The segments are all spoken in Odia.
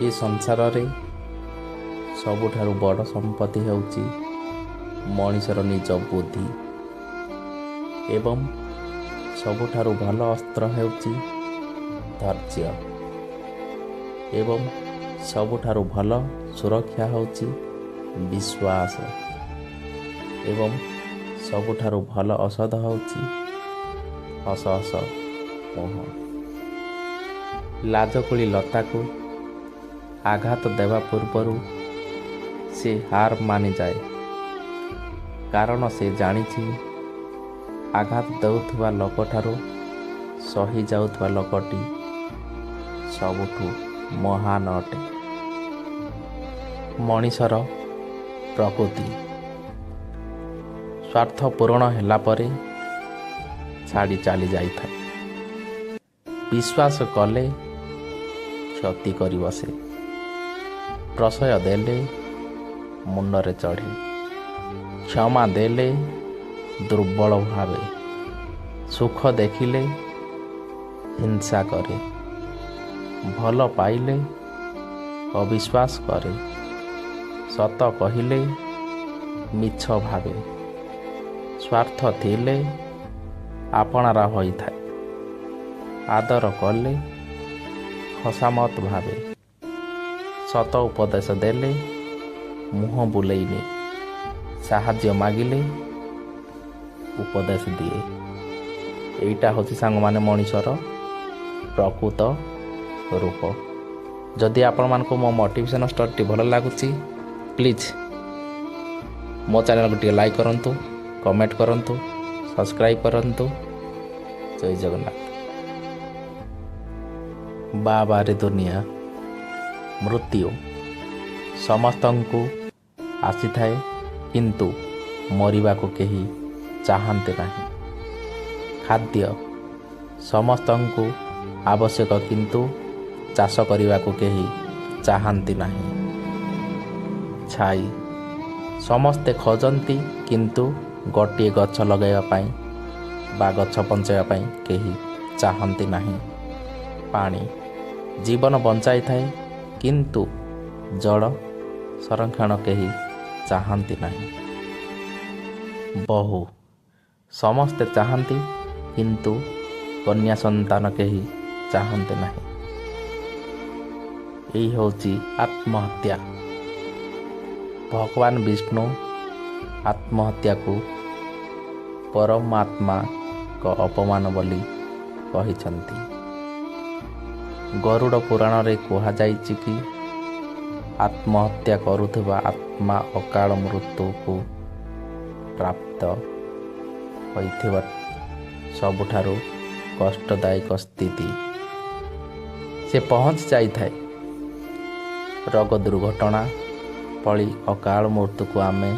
ଏ ସଂସାରରେ ସବୁଠାରୁ ବଡ଼ ସମ୍ପତ୍ତି ହେଉଛି ମଣିଷର ନିଜ ବୁଦ୍ଧି ଏବଂ ସବୁଠାରୁ ଭଲ ଅସ୍ତ୍ର ହେଉଛି ଧୈର୍ଯ୍ୟ ଏବଂ ସବୁଠାରୁ ଭଲ ସୁରକ୍ଷା ହେଉଛି ବିଶ୍ୱାସ ଏବଂ ସବୁଠାରୁ ଭଲ ଔଷଧ ହେଉଛି ହସ ହସ ମୁହଁ। ଲାଜକୁଳି ଲତାକୁ ଆଘାତ ଦେବା ପୂର୍ବରୁ ସେ ହାର ମାନିଯାଏ, କାରଣ ସେ ଜାଣିଛି ଆଘାତ ଦେଉଥିବା ଲୋକଠାରୁ ସହି ଯାଉଥିବା ଲୋକଟି ସବୁଠୁ ମହାନ ଅଟେ। ମଣିଷର ପ୍ରକୃତି ସ୍ୱାର୍ଥ ପୂରଣ ହେଲା ପରେ ଛାଡ଼ି ଚାଲି ଯାଇଥାଏ। ବିଶ୍ୱାସ କଲେ କ୍ଷତି କରିବ ସେ, ପ୍ରଶୟ ଦେଲେ ମୁଣ୍ଡରେ ଚଢ଼େ, କ୍ଷମା ଦେଲେ ଦୁର୍ବଳ ଭାବେ, ସୁଖ ଦେଖିଲେ ହିଂସା କରେ, ଭଲ ପାଇଲେ ଅବିଶ୍ୱାସ କରେ, ସତ କହିଲେ ମିଛ ଭାବେ, ସ୍ୱାର୍ଥ ଥିଲେ ଆପଣାର ହୋଇଥାଏ, ଆଦର କଲେ ଖସାମତ ଭାବେ, ସତ ଉପଦେଶ ଦେଲେ ମୁହଁ ବୁଲେଇନି, ସାହାଯ୍ୟ ମାଗିଲେ ଉପଦେଶ ଦିଏ। ଏଇଟା ହେଉଛି ସାଙ୍ଗମାନେ ମଣିଷର ପ୍ରକୃତ ରୂପ। ଯଦି ଆପଣମାନଙ୍କୁ ମୋ ମୋଟିଭେସନ୍ ଷ୍ଟୋରିଟି ଭଲ ଲାଗୁଛି, ପ୍ଲିଜ୍ ମୋ ଚ୍ୟାନେଲକୁ ଟିକେ ଲାଇକ୍ କରନ୍ତୁ, କମେଣ୍ଟ କରନ୍ତୁ, ସବସ୍କ୍ରାଇବ୍ କରନ୍ତୁ। ଜୟ ଜଗନ୍ନାଥ। ବାବାରେ ଦୁନିଆ ମୃତ୍ୟୁ ସମସ୍ତଙ୍କୁ ଆସିଥାଏ, କିନ୍ତୁ ମରିବାକୁ କେହି ଚାହାନ୍ତି ନାହିଁ। ଖାଦ୍ୟ ସମସ୍ତଙ୍କୁ ଆବଶ୍ୟକ, କିନ୍ତୁ ଚାଷ କରିବାକୁ କେହି ଚାହାନ୍ତି ନାହିଁ। ଛାଇ ସମସ୍ତେ ଖୋଜନ୍ତି, କିନ୍ତୁ ଗୋଟିଏ ଗଛ ଲଗାଇବା ପାଇଁ ବା ଗଛ ବଞ୍ଚାଇବା ପାଇଁ କେହି ଚାହାନ୍ତି ନାହିଁ। ପାଣି ଜୀବନ ବଞ୍ଚାଇଥାଏ, କିନ୍ତୁ ଜଳ ସଂରକ୍ଷଣ କେହି ଚାହାନ୍ତି ନାହିଁ। ବୋହୂ ସମସ୍ତେ ଚାହାନ୍ତି, କିନ୍ତୁ କନ୍ୟା ସନ୍ତାନ କେହି ଚାହାନ୍ତି ନାହିଁ। ଏହି ହେଉଛି ଆତ୍ମହତ୍ୟା। ଭଗବାନ ବିଷ୍ଣୁ ଆତ୍ମହତ୍ୟାକୁ ପରମାତ୍ମାଙ୍କ ଅପମାନ ବୋଲି କହିଛନ୍ତି। ଗରୁଡ଼ ପୁରାଣରେ କୁହାଯାଇଛି କି ଆତ୍ମହତ୍ୟା କରୁଥିବା ଆତ୍ମା ଅକାଳ ମୃତ୍ୟୁକୁ ପ୍ରାପ୍ତ ହୋଇଥିବା ସବୁଠାରୁ କଷ୍ଟଦାୟକ ସ୍ଥିତି ସେ ପହଞ୍ଚି ଯାଇଥାଏ। ରୋଗ ଦୁର୍ଘଟଣା ଭଳି ଅକାଳ ମୃତ୍ୟୁକୁ ଆମେ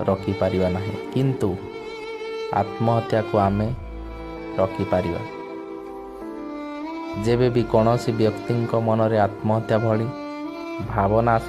ରୋକିପାରିବା ନାହିଁ, କିନ୍ତୁ ଆତ୍ମହତ୍ୟାକୁ ଆମେ ରୋକିପାରିବା। ଯେବେ ବି କୌଣସି ବ୍ୟକ୍ତିଙ୍କ ମନରେ ଆତ୍ମହତ୍ୟା ଭଳି ଭାବନା ଆସେ,